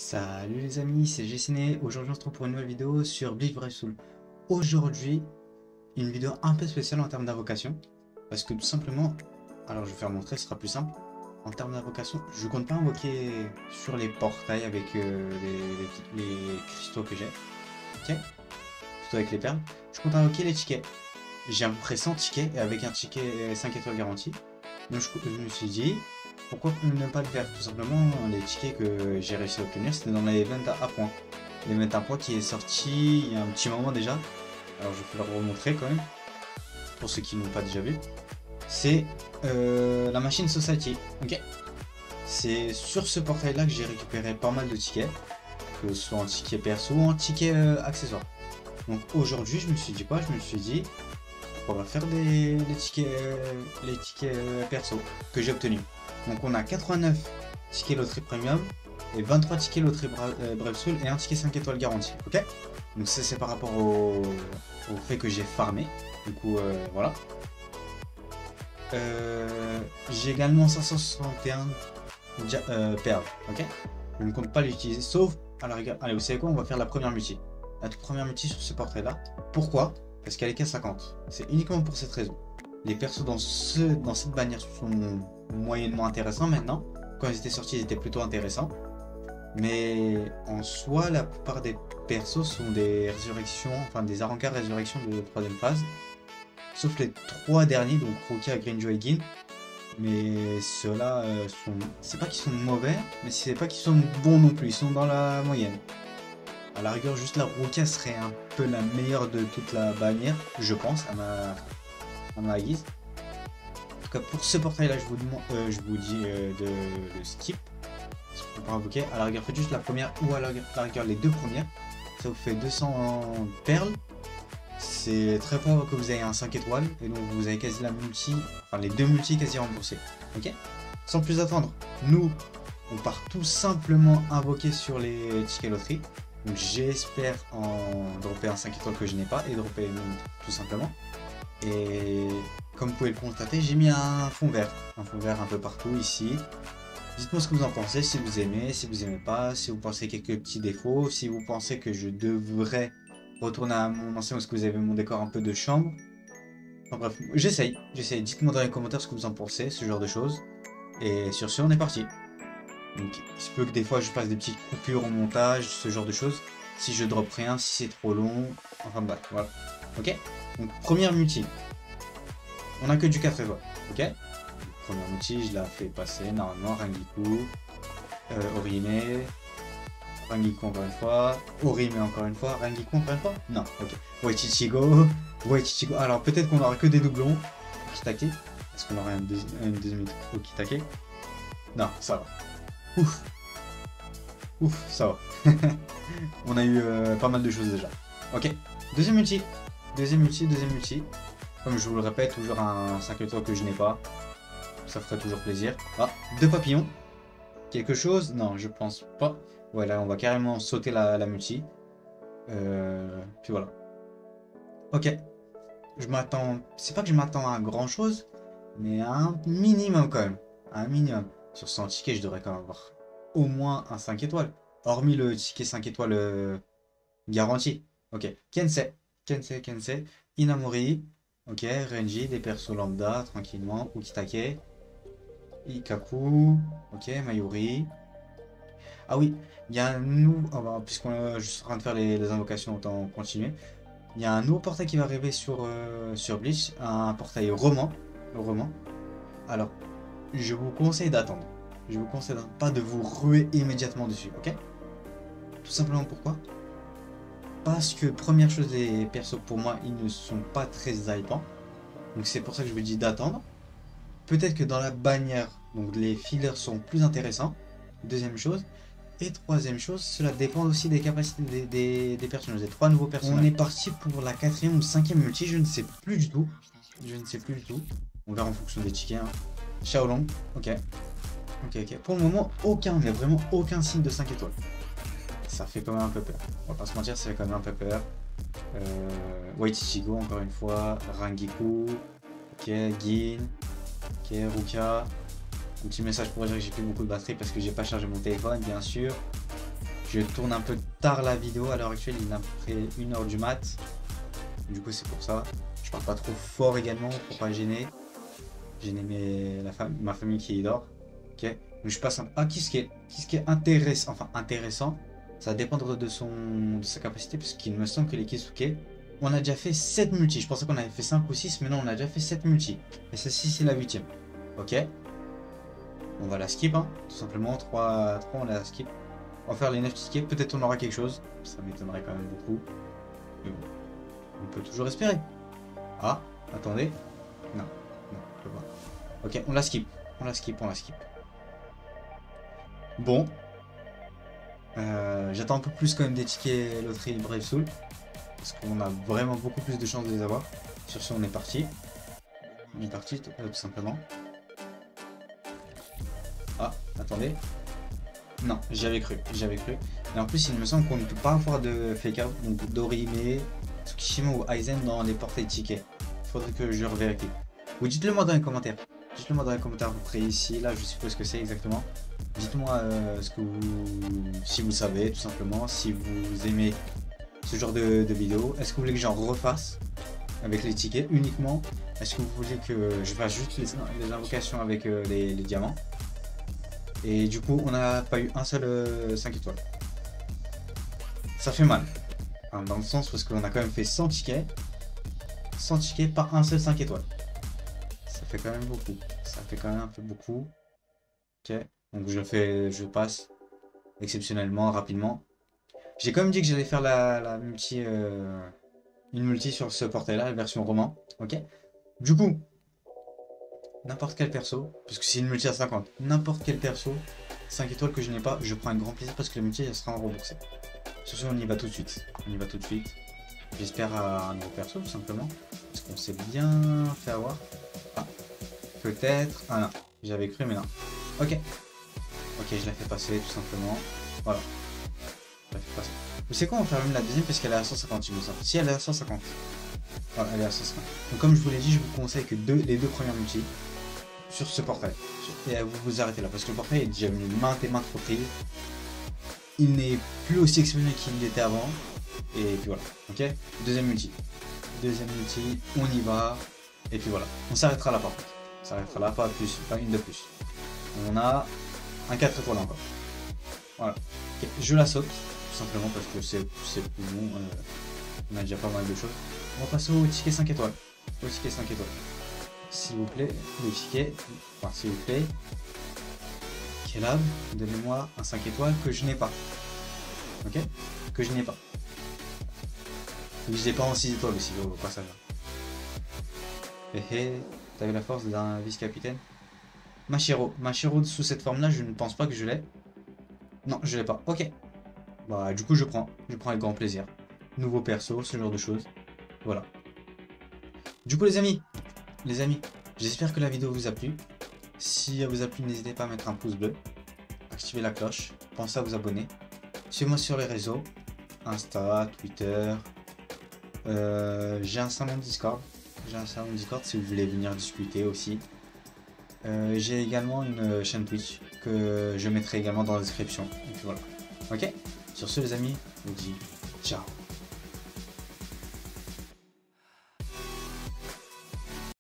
Salut les amis, c'est Gessiné. Aujourd'hui on se retrouve pour une nouvelle vidéo sur Bleach Brave Soul. Aujourd'hui, une vidéo un peu spéciale en termes d'invocation. Parce que tout simplement, alors je vais faire montrer, ce sera plus simple. En termes d'invocation, je compte pas invoquer sur les portails avec les cristaux que j'ai. Ok. Plutôt avec les perles. Je compte invoquer les tickets. J'ai à peu près 100 tickets et avec un ticket 5 étoiles garantie. Donc je me suis dit, pourquoi ne pas le faire? Tout simplement, les tickets que j'ai réussi à obtenir, c'était dans l'event à points. L'event à points qui est sorti il y a un petit moment déjà. Alors je vais leur remontrer quand même, pour ceux qui n'ont pas déjà vu. C'est la machine Society. Ok. C'est sur ce portail là que j'ai récupéré pas mal de tickets, que ce soit en ticket perso ou en ticket accessoire. Donc aujourd'hui, je me suis dit quoi? Je me suis dit, on va faire les tickets perso que j'ai obtenus. Donc on a 89 tickets loterie premium et 23 tickets loterie Brave Soul et un ticket 5 étoiles garantie. Ok. Donc ça c'est par rapport au fait que j'ai farmé. Du coup voilà. J'ai également 561 perles. Ok. Je ne compte pas l'utiliser sauf à la rigueur. Allez, vous savez quoi? On va faire la première multi. La toute première multi sur ce portrait là. Pourquoi? Parce qu'elle est qu'à 50. C'est uniquement pour cette raison. Les persos dans cette bannière sont moyennement intéressants maintenant. Quand ils étaient sortis, ils étaient plutôt intéressants. Mais en soi, la plupart des persos sont des résurrections, enfin des Arrancar résurrections de 3ème phase. Sauf les 3 derniers, donc Rukia, Greenjoy et Gin. Mais ceux-là sont. C'est pas qu'ils sont mauvais, mais c'est pas qu'ils sont bons non plus. Ils sont dans la moyenne. À la rigueur, juste la Rukia serait un peu la meilleure de toute la bannière, je pense, à ma guise. En tout cas, pour ce portail-là, je vous dis de le skip. Parce qu'on peut pas invoquer. À la rigueur, faites juste la première ou à la rigueur les deux premières. Ça vous fait 200 perles. C'est très probable que vous ayez un 5 étoiles. Et donc, vous avez quasi la multi, enfin les deux multis quasi remboursés. Ok. Sans plus attendre, nous, on part tout simplement invoquer sur les tickets loterie. Donc j'espère en dropper un 5 étoiles que je n'ai pas et dropper le monde tout simplement. Et comme vous pouvez le constater, j'ai mis un fond vert un peu partout ici. Dites-moi ce que vous en pensez, si vous aimez, si vous aimez pas, si vous pensez quelques petits défauts, si vous pensez que je devrais retourner à mon ancien, parce que vous avez mon décor un peu de chambre. Enfin bref, j'essaye, dites-moi dans les commentaires ce que vous en pensez, ce genre de choses. Et sur ce, on est parti. Donc il se peut que des fois je fasse des petites coupures au montage, ce genre de choses. Si je drop rien, si c'est trop long. Enfin bref, voilà. Ok. Donc première multi. On a que du 4 étoiles. Ok. Première multi, je la fais passer normalement. Rangiku. Orihime. Rangiku encore une fois. Orihime encore une fois. Rangiku encore une fois. Non, ok. Waichichigo. Waichichigo. Alors peut-être qu'on aura que des doublons. Okitake. Est-ce qu'on aura une deuxième Okitake? Non, ça va. Ouf. Ouf, ça va. On a eu pas mal de choses déjà. Ok. Deuxième multi. Deuxième multi. Comme je vous le répète, toujours un 5 étoiles que je n'ai pas. Ça ferait toujours plaisir. Ah, deux papillons. Quelque chose? Non, je pense pas. Ouais, là, on va carrément sauter la multi. Puis voilà. Ok. Je m'attends... C'est pas que je m'attends à grand chose, mais à un minimum quand même. Un minimum. Sur 100 tickets, je devrais quand même avoir au moins un 5 étoiles. Hormis le ticket 5 étoiles garanti. Ok. Kensei. Inamori. Ok. Renji, des persos lambda, tranquillement. Ukitake. Ikaku. Ok. Mayuri. Ah oui. Il y a un nouveau... Oh, puisqu'on je suis en train de faire les invocations, autant continuer. Il y a un nouveau portail qui va arriver sur Bleach. Un portail roman. Alors, je vous conseille d'attendre. Je vous conseille pas de vous ruer immédiatement dessus, ok? Tout simplement pourquoi? Parce que première chose, les persos pour moi, ils ne sont pas très hypants. Donc c'est pour ça que je vous dis d'attendre. Peut-être que dans la bannière, donc les fillers sont plus intéressants. Deuxième chose. Et troisième chose, cela dépend aussi des capacités des personnages. Des 3 nouveaux personnages. On est parti pour la 4ème ou 5ème multi, je ne sais plus du tout. On verra en fonction des tickets. Hein. Shaolong, ok. Pour le moment, mais vraiment aucun signe de 5 étoiles. Ça fait quand même un peu peur. On va pas se mentir, ça fait quand même un peu peur. Waichichigo, encore une fois. Rangiku. Ok, Gin. Ok, Rukia. Un petit message pour dire que j'ai plus beaucoup de batterie parce que j'ai pas chargé mon téléphone, bien sûr. Je tourne un peu tard la vidéo. À l'heure actuelle, il est à peu près 1h du mat. Du coup, c'est pour ça. Je parle pas trop fort également pour pas gêner. Gêner ma famille qui dort. Ok. Mais je passe un... Ah, qu'est-ce qui est intéressant. Enfin, intéressant. Ça va dépendre de sa capacité. Parce qu'il me semble que les Kisuke, on a déjà fait 7 multi. Je pensais qu'on avait fait 5 ou 6. Mais non, on a déjà fait 7 multi. Et celle-ci, c'est la 8ème. Ok. On va la skip. Hein. Tout simplement. 3, on la skip. On va faire les 9 tickets. Peut-être on aura quelque chose. Ça m'étonnerait quand même beaucoup. Mais bon. On peut toujours espérer. Ah, attendez. Non, je peux pas. Ok, on la skip. On la skip. Bon. J'attends un peu plus quand même des tickets loterie Brave Soul. Parce qu'on a vraiment beaucoup plus de chances de les avoir. Sur ce, on est parti. On est parti, tout simplement. Ah, attendez. Non, j'avais cru. Et en plus, il me semble qu'on ne peut pas avoir de fake out. Donc Dorime, Tsukishima ou Aizen dans les portails de tickets. Il faudrait que je revérifie. Ou dites-le moi dans les commentaires. Dites-le moi dans les commentaires à peu près ici. Là, je suppose que c'est exactement. Dites-moi si vous savez, tout simplement. Si vous aimez ce genre de vidéo. Est-ce que vous voulez que j'en refasse avec les tickets uniquement? Est-ce que vous voulez que je fasse juste les invocations avec les diamants? Et du coup, on n'a pas eu un seul 5 étoiles. Ça fait mal. Hein, dans le sens parce qu'on a quand même fait 100 tickets. 100 tickets, pas un seul 5 étoiles. Ça fait quand même beaucoup. Ça fait quand même un peu beaucoup. Ok. Donc je passe exceptionnellement, rapidement. J'ai quand même dit que j'allais faire une multi sur ce portail-là, la version roman. Ok. Du coup, n'importe quel perso, puisque c'est une multi à 50, n'importe quel perso, 5 étoiles que je n'ai pas, je prends un grand plaisir parce que la multi elle sera remboursée. Sur ce, on y va tout de suite. J'espère à un nouveau perso, tout simplement. Parce qu'on s'est bien fait avoir. Ah, peut-être. Ah non, j'avais cru, mais non. Ok. Ok, je la fais passer, tout simplement. Voilà. Je la fais passer. Vous savez quoi, on va faire même la deuxième, parce qu'elle est à 150, il me semble. Si, elle est à 150. Voilà, elle est à 150. Donc, comme je vous l'ai dit, je vous conseille que les deux premières multis sur ce portail. Et vous vous arrêtez là, parce que le portail est déjà venu maintes et maintes reprises. Il n'est plus aussi exceptionnel qu'il l'était avant. Et puis voilà, ok. Deuxième multi, on y va. Et puis voilà, on s'arrêtera là par contre. On s'arrêtera là, pas plus, pas une de plus. On a un 4 étoiles encore. Voilà, okay. Je la saute, tout simplement parce que c'est plus bon. On a déjà pas mal de choses. On va passer au ticket 5 étoiles. Au ticket 5 étoiles. S'il vous plaît, le ticket, enfin s'il vous plaît. Kelab, donnez-moi un 5 étoiles que je n'ai pas. Ok. Que je n'ai pas. Je n'ai pas en 6 étoiles aussi au passage. T'as eu la force d'un vice-capitaine. Machiro sous cette forme là, je ne pense pas que je l'ai. Non, je l'ai pas. Ok. Bah du coup je prends avec grand plaisir. Nouveau perso, ce genre de choses. Voilà. Du coup les amis, j'espère que la vidéo vous a plu. Si elle vous a plu, n'hésitez pas à mettre un pouce bleu, activer la cloche, pensez à vous abonner. Suivez-moi sur les réseaux, Insta, Twitter. J'ai un salon Discord. Si vous voulez venir discuter aussi. J'ai également une chaîne Twitch que je mettrai également dans la description. Et puis voilà. Ok. Sur ce les amis, je vous dis ciao.